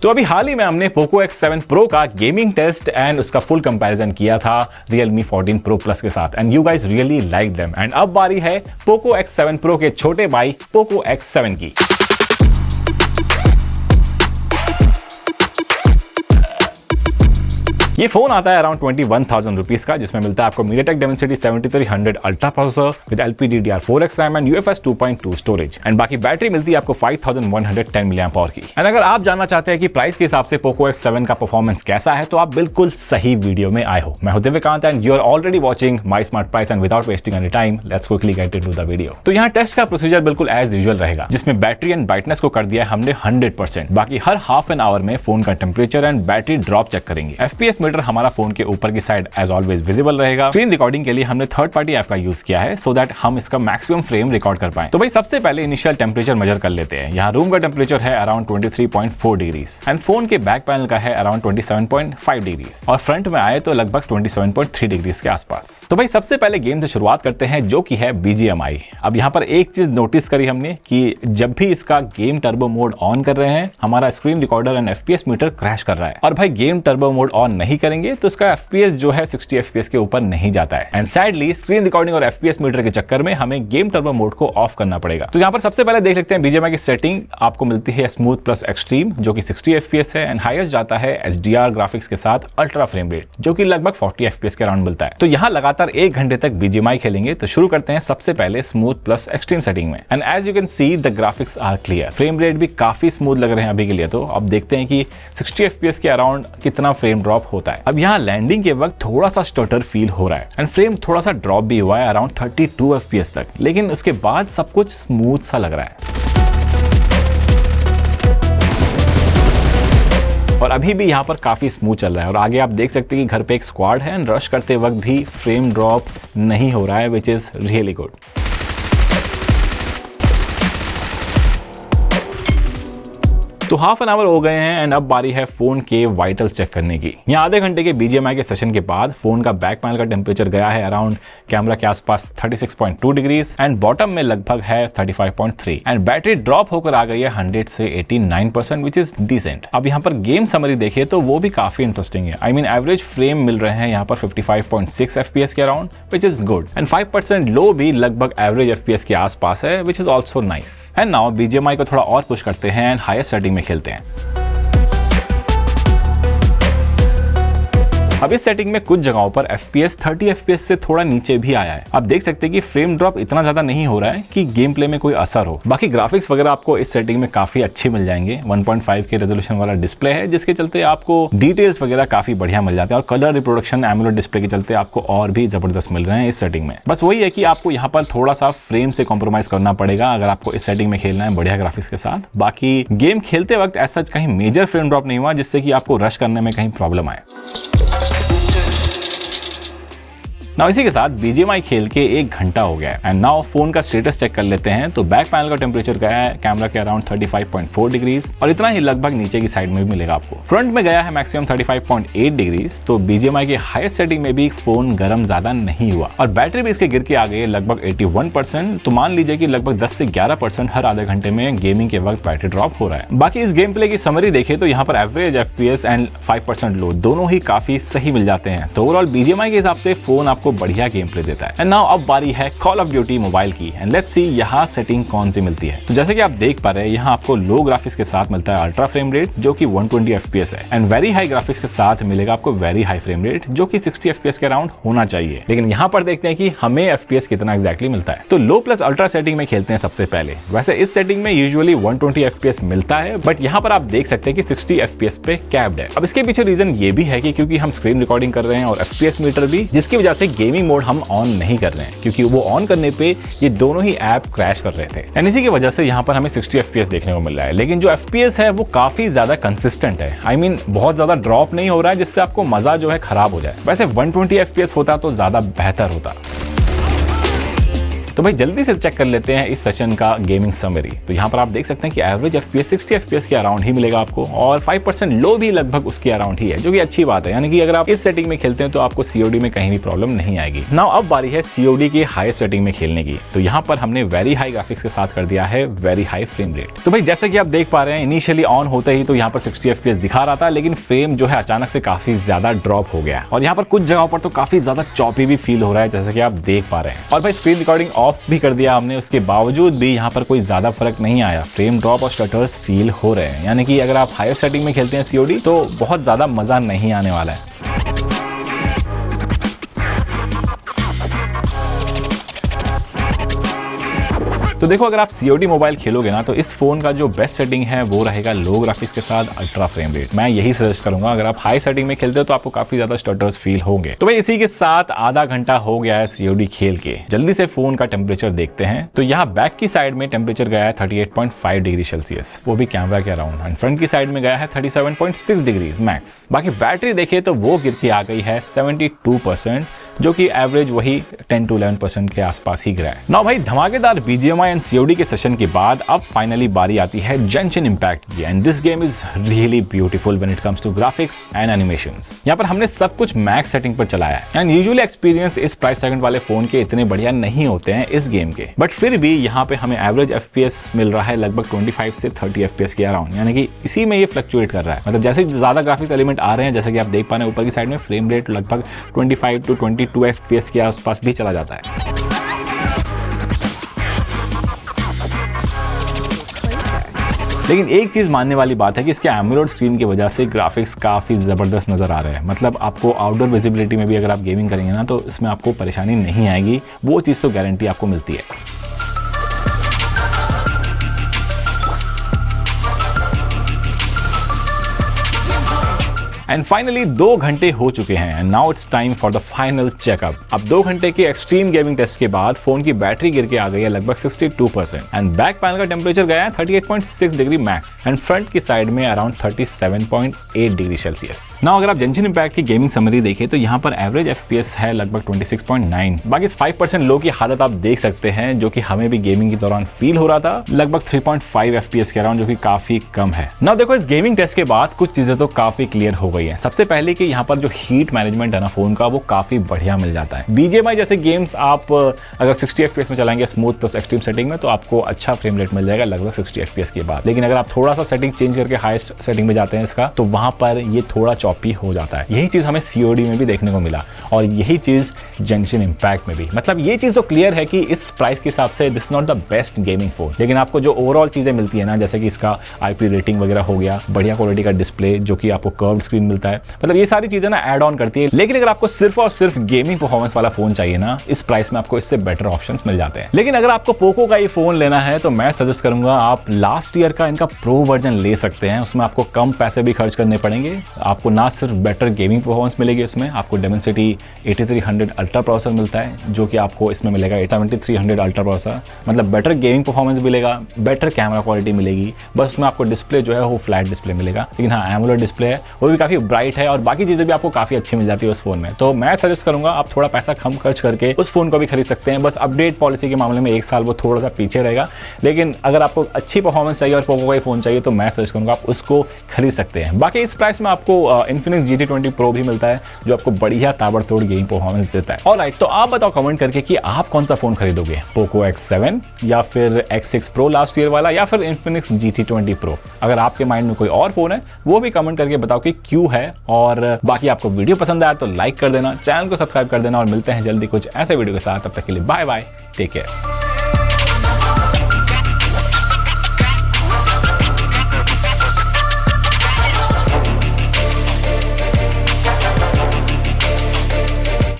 तो अभी हाल ही में हमने Poco X7 Pro का गेमिंग टेस्ट एंड उसका फुल कंपैरिजन किया था Realme 14 Pro Plus के साथ and you guys really like them. And अब बारी है Poco X7 Pro के छोटे भाई Poco X7 की। ये फोन आता है अराउंड 21,000 रुपीज का, जिसमें मिलता है आपको MediaTek Dimensity 7300 ultra processor with LPDDR4X RAM and UFS 2.2 storage and बाकी बैटरी मिलती है आपको 5110 mAh की। एंड अगर आप जानना चाहते हैं कि प्राइस के हिसाब से Poco X7 का परफॉर्मेंस कैसा है तो आप बिल्कुल सही वीडियो में आए हो। मैं हूं Divyakant and you are already watching my smart price and without wasting any time let's quickly get into the video. तो यहाँ टेस्ट का प्रोसीजर बिल्कुल एज यूजुअल रहेगा, जिसमें बैटरी एंड ब्राइटनेस को कर दिया है हमने 100%। बाकी हर हाफ एन आवर में फोन का temperature and battery drop check करेंगे। FPS मीटर हमारा फोन के ऊपर की साइड एज ऑलवेज विजिबल रहेगा। स्क्रीन रिकॉर्डिंग के लिए हमने थर्ड पार्टी ऐप का यूज किया है सो दैट हम इसका मैक्सिमम फ्रेम रिकॉर्ड कर पाए। तो भाई सबसे पहले इनिशियल टेम्परेचर मेजर कर लेते हैं। यहाँ रूम का टेम्परेचर है अराउंड 23.4 डिग्रीज एंड फोन के बैक पैनल का है अराउंड 27.5 डिग्रीज और फ्रंट में आए तो लगभग 27.3 डिग्रीज के आसपास। तो भाई सबसे पहले गेम से शुरुआत करते हैं जो कि है BGMI। अब यहाँ पर एक चीज नोटिस करी हमने कि जब भी इसका गेम टर्बो मोड ऑन कर रहे हैं हमारा screen recorder and FPS meter crash कर रहा है, और भाई गेम टर्बो मोड ऑन नहीं करेंगे तो इसका FPS जो है 60 FPS के ऊपर नहीं जाता है। एंड सैडली स्क्रीन रिकॉर्डिंग और FPS मीटर के चक्कर में हमें गेम टर्बो मोड को ऑफ करना पड़ेगा। तो यहाँ पर सबसे पहले देख लेते हैं BGMI की सेटिंग। आपको मिलती है स्मूथ प्लस एक्सट्रीम जो कि 60 FPS है एंड हाईएस्ट जाता है HDR ग्राफिक्स के साथ अल्ट्रा फ्रेम रेट जो कि लगभग 40 FPS के अराउंड मिलता है। तो यहाँ लगातार 1 घंटे तक BGMI खेलेंगे। तो शुरू करते हैं सबसे पहले स्मूथ प्लस एक्सट्रीम सेटिंग में and as you can see the graphics are clear. Frame rate भी काफी स्मूथ लग रहे हैं अभी के लिए। तो अब देखते हैं कि 60 FPS के अराउंड कितना फ्रेम ड्रॉप होता है। अब यहाँ लैंडिंग के वक्त थोड़ा सा स्टटर फील हो रहा है एंड फ्रेम थोड़ा सा ड्रॉप भी हुआ है अराउंड 32 FPS तक, लेकिन उसके बाद सब कुछ स्मूथ सा लग रहा है। और अभी भी यहाँ पर काफी स्मूथ चल रहा है और आगे आप देख सकते हैं कि घर पे एक स्क्वाड है एंड रश करते वक्त भी फ्रेम ड्रॉप नहीं हो रहा है विच इज रियली गुड। तो हाफ एन आवर हो गए हैं एंड अब बारी है फोन के वाइटल्स चेक करने की। यहाँ आधे घंटे के BGMI के सेशन के बाद फोन का बैक पैनल का टेम्परेचर गया है अराउंड कैमरा के आसपास 36.2 डिग्रीज एंड बॉटम में लगभग है 35.3 एंड बैटरी ड्रॉप होकर आ गई है 100 से 89% विच इज डिसेंट। अब यहाँ पर गेम समरी देखिए तो वो भी काफी इंटरेस्टिंग है। आई मीन एवरेज फ्रेम मिल रहे हैं यहाँ पर 55.6 FPS के around which is good and 5% लो भी लगभग एवरेज FPS के आसपास है which is also nice. And now BGMI को थोड़ा और पुश करते हैं एंड हाईएस्ट सेटिंग में खेलते हैं। अब इस सेटिंग में कुछ जगहों पर FPS 30 FPS से थोड़ा नीचे भी आया है। आप देख सकते हैं कि फ्रेम ड्रॉप इतना ज्यादा नहीं हो रहा है कि गेम प्ले में कोई असर हो। बाकी ग्राफिक्स वगैरह आपको इस सेटिंग में काफी अच्छे मिल जाएंगे। 1.5 के रेजोल्यूशन वाला डिस्प्ले है जिसके चलते आपको डिटेल्स वगैरह काफी बढ़िया मिल जाते हैं और कलर रिप्रोडक्शन एमोलेड डिस्प्ले के चलते आपको और भी जबरदस्त मिल रहे हैं इस सेटिंग में। बस वही है कि आपको यहाँ पर थोड़ा सा फ्रेम से कॉम्प्रोमाइज करना पड़ेगा अगर आपको इस सेटिंग में खेलना है बढ़िया ग्राफिक्स के साथ। बाकी गेम खेलते वक्त ऐसा कहीं मेजर फ्रेम ड्रॉप नहीं हुआ जिससे कि आपको रश करने में कहीं प्रॉब्लम आए। नाउ इसी के साथ BGMI खेल के 1 घंटा हो गया है एंड नाउ फोन का स्टेटस चेक कर लेते हैं। तो बैक पैनल का टेम्परेचर गया है कैमरा के अराउंड 35.4 डिग्रीज और इतना ही लगभग नीचे की साइड में भी मिलेगा आपको। फ्रंट में गया है मैक्सिमम 35.8 डिग्रीज। तो BGMI के हाईएस्ट सेटिंग में भी फोन गर्म ज्यादा नहीं हुआ और बैटरी भी इसके गिर के आ गई है लगभग 81%। तो मान लीजिए कि लगभग 10 से 11% हर आधे घंटे में गेमिंग के वक्त बैटरी ड्रॉप हो रहा है। बाकी इस गेम प्ले की समरी देखें तो यहाँ पर एवरेज FPS एंड 5% लो दोनों ही काफी सही मिल जाते हैं। तो ओवरऑल BGMI के हिसाब से फोन आपको बढ़िया गेम प्ले देता है। एंड नाउ अब बारी है कॉल ऑफ ड्यूटी मोबाइल की एंड लेट्स सी यहाँ सेटिंग कौन सी मिलती है। तो जैसे कि आप देख पा रहे हैं यहाँ आपको लो ग्राफिक्स के साथ मिलता है अल्ट्रा फ्रेम रेट जो कि 120 FPS है एंड वेरी हाई ग्राफिक्स के साथ मिलेगा आपको वेरी हाई फ्रेम रेट जो कि 60 FPS के अराउंड होना चाहिए। लेकिन यहाँ पर देखते हैं कि हमें FPS कितना एक्जैक्टली मिलता है। तो लो प्लस अल्ट्रा सेटिंग में खेलते हैं सबसे पहले। वैसे इस सेटिंग में यूजुअली 120 FPS मिलता है बट यहाँ पर आप देख सकते हैं कि 60 FPS पे कैप्ड है। अब इसके पीछे रीजन ये भी है कि क्योंकि हम स्क्रीन रिकॉर्डिंग कर रहे हैं और FPS मीटर भी, जिसकी वजह से गेमिंग मोड हम ऑन नहीं कर रहे हैं क्योंकि वो ऑन करने पे ये दोनों ही ऐप क्रैश कर रहे थे एंड इसी की वजह से यहाँ पर हमें 60 FPS देखने को मिल रहा है। लेकिन जो FPS है वो काफी ज्यादा कंसिस्टेंट है। आई मीन बहुत ज्यादा ड्रॉप नहीं हो रहा है जिससे आपको मजा जो है खराब हो जाए। वैसे 120 FPS होता तो ज्यादा बेहतर होता। तो भाई जल्दी से चेक कर लेते हैं इस सेशन का गेमिंग समरी। तो यहाँ पर आप देख सकते हैं कि एवरेज FPS 60 FPS के अराउंड ही मिलेगा आपको, और 5% लो भी लगभग उसके अराउंड ही है, जो कि अच्छी बात है। यानी कि अगर आप इस सेटिंग में खेलते हैं तो आपको COD में कहीं भी प्रॉब्लम नहीं आएगी। नाउ अब बारी है COD की हाई सेटिंग में खेलने की। तो यहाँ पर हमने वेरी हाई ग्राफिक्स के साथ कर दिया है वेरी हाई फ्रेम रेट। तो भाई जैसे कि आप देख पा रहे हैं, इनिशियली ऑन होते ही तो यहाँ पर 60 FPS दिखा रहा था, लेकिन फ्रेम जो है अचानक से काफी ज्यादा ड्रॉप हो गया, और यहाँ पर कुछ जगहों पर तो काफी ज्यादा चॉपी भी फील हो रहा है, जैसे कि आप देख पा रहे हैं। और भाई स्क्रीन रिकॉर्डिंग ऑफ भी कर दिया हमने, उसके बावजूद भी यहाँ पर कोई ज्यादा फर्क नहीं आया, फ्रेम ड्रॉप और स्टटर्स फील हो रहे हैं। यानी कि अगर आप हायर सेटिंग में खेलते हैं COD तो बहुत ज्यादा मजा नहीं आने वाला है। तो देखो, अगर आप COD मोबाइल खेलोगे ना, तो इस फोन का जो बेस्ट सेटिंग है वो रहेगा लो ग्राफिक्स के साथ अल्ट्रा फ्रेम रेट। मैं यही सजेस्ट करूंगा। अगर आप हाई सेटिंग में खेलते हो तो आपको काफी ज्यादा स्टटर्स फील होंगे। तो भाई इसी के साथ आधा घंटा हो गया है COD खेल के। जल्दी से फोन का टेम्परेचर देखते हैं। तो यहाँ बैक की साइड में टेम्परेचर गया है 38.5 डिग्री सेल्सियस, वो भी कैमरा के अराउंड, एंड फ्रंट की साइड में गया है 37.6 डिग्री मैक्स। बाकी बैटरी देखे तो वो गिर के आ गई है 72%, जो कि एवरेज वही 10 to 11% के आसपास ही गिरा है। ना भाई धमाकेदार BGMI एंड COD के सेशन के बाद अब फाइनली बारी आती है जेंशिन इम्पैक्ट की, and this game is really beautiful when it comes to graphics and animations. यहाँ पर हमने सब कुछ मैक्स सेटिंग पर चलाया है, एंड यूजुअली एक्सपीरियंस इस प्राइस सेगमेंट वाले फोन के इतने बढ़िया नहीं होते हैं इस गेम के, बट फिर भी यहाँ पे हमें एवरेज FPS मिल रहा है लगभग 25 से 30 FPS के अराउंड। यानी कि इसी में ये फ्लक्चुएट कर रहा है। मतलब जैसे ज्यादा ग्राफिक्स एलिमेंट आ रहे हैं, जैसे कि आप देख पा रहे हैं ऊपर की साइड में फ्रेम रेट लगभग 25 to 22 FPS के आसपास भी चला जाता है। लेकिन एक चीज मानने वाली बात है कि इसके एमोलेड स्क्रीन की वजह से ग्राफिक्स काफी जबरदस्त नजर आ रहे हैं। मतलब आपको आउटडोर विजिबिलिटी में भी अगर आप गेमिंग करेंगे ना, तो इसमें आपको परेशानी नहीं आएगी, वो चीज तो गारंटी आपको मिलती है। एंड फाइनली 2 घंटे हो चुके हैं, and now it's time for the final checkup. अब 2 घंटे के एक्सट्रीम गेमिंग टेस्ट के बाद फोन की बैटरी गिर के आ गई है लगभग 62%, एंड बैक पैनल का टेम्परेचर गया है 38.6 डिग्री मैक्स, एंड फ्रंट की साइड में अराउंड 37.8 डिग्री सेल्सियस। नाउ अगर आप जेंशिन इम्पैक्ट की गेमिंग समरी देखें तो यहाँ पर एवरेज FPS है लगभग 26.9। बाकी 5% लो की हालत आप देख सकते हैं, जो कि हमें भी गेमिंग के दौरान फील हो रहा था, लगभग 3.5 FPS के अराउंड, जो कि काफी कम है। नाउ देखो, इस गेमिंग टेस्ट के बाद कुछ चीजें तो काफी क्लियर हो गई है। सबसे पहले कि यहाँ पर जो हीट मैनेजमेंट है ना फोन का, वो काफी बढ़िया मिल जाता है। BGMI जैसे गेम्स आप अगर 60 FPS में चलाएंगे स्मूथ प्लस एक्सट्रीम सेटिंग में, तो आपको अच्छा फ्रेम रेट मिल जाएगा लगभग 60 FPS के बाद। लेकिन अगर आप थोड़ा सा सेटिंग चेंज करके हाईएस्ट सेटिंग में जाते हैं इसका, तो वहां पर ये थोड़ा चॉपी हो जाता है। यही चीज हमें COD में भी देखने को मिला, और यही चीज जेंशिन इम्पैक्ट में भी। मतलब ये चीज तो क्लियर है कि इस प्राइस के हिसाब से this not the best gaming phone, लेकिन आपको जो ओवरऑल चीजें मिलती है ना, जैसे कि इसका IP रेटिंग वगैरह हो गया, बढ़िया क्वालिटी का डिस्प्ले जो कि आपको कर्व्ड स्क्रीन मिलता है, मतलब ये सारी चीजें ना ऐड ऑन करती है। लेकिन अगर आपको सिर्फ और सिर्फ गेमिंग परफॉर्मेंस वाला फोन चाहिए ना, इस प्राइस में आपको इससे बेटर ऑप्शंस मिल जाते हैं। लेकिन अगर आपको पोको का ये फोन लेना है, तो मैं सजेस्ट करूंगा आप लास्ट ईयर का इनका प्रो वर्जन ले सकते हैं। उसमें आपको कम पैसे भी खर्च करने पड़ेंगे, आपको ना सिर्फ बेटर गेमिंग परफॉर्मेंस मिलेगी, उसमें आपको Dimensity 8300 अल्ट्रा प्रोसेसर मिलता है, जो कि आपको इसमें मिलेगा 7300 अल्ट्रा प्रोसेसर। मतलब बेटर गेमिंग परफॉर्मेंस मिलेगा, बेटर कैमरा क्वालिटी मिलेगी, बस उसमें आपको डिस्प्ले जो है वो फ्लैट डिस्प्ले मिलेगा। लेकिन हाँ, एमोलेड डिस्प्ले है, वो भी काफी ब्राइट है, और बाकी चीजें भी आपको काफी अच्छी मिल जाती है उस फोन में। तो मैं सजेस्ट करूंगा आप थोड़ा पैसा कम खर्च करके उस फोन को भी खरीद सकते हैं। बस अपडेट पॉलिसी के मामले में 1 साल वो थोड़ा सा पीछे रहेगा, लेकिन अगर आपको अच्छी परफॉर्मेंस चाहिए और पोको का ही फोन चाहिए, तो मैं सजेस्ट करूंगा आप उसको खरीद सकते हैं। बाकी इस प्राइस में आपको Infinix GT20 Pro भी मिलता है, जो आपको बढ़िया ताबड़तोड़ गेम परफॉर्मेंस देता है। ऑलराइट, तो आप बताओ कमेंट करके कि आप कौन सा फोन खरीदोगे, पोको X7 या फिर X6 Pro लास्ट ईयर वाला, या फिर Infinix GT20 Pro। अगर आपके माइंड में कोई और फोन है, वो भी कमेंट करके बताओ कि क्यों है। और बाकी आपको वीडियो पसंद आया तो लाइक कर देना, चैनल को सब्सक्राइब कर देना, और मिलते हैं जल्दी कुछ ऐसे वीडियो के साथ। तब तक के लिए बाय बाय, टेक केयर।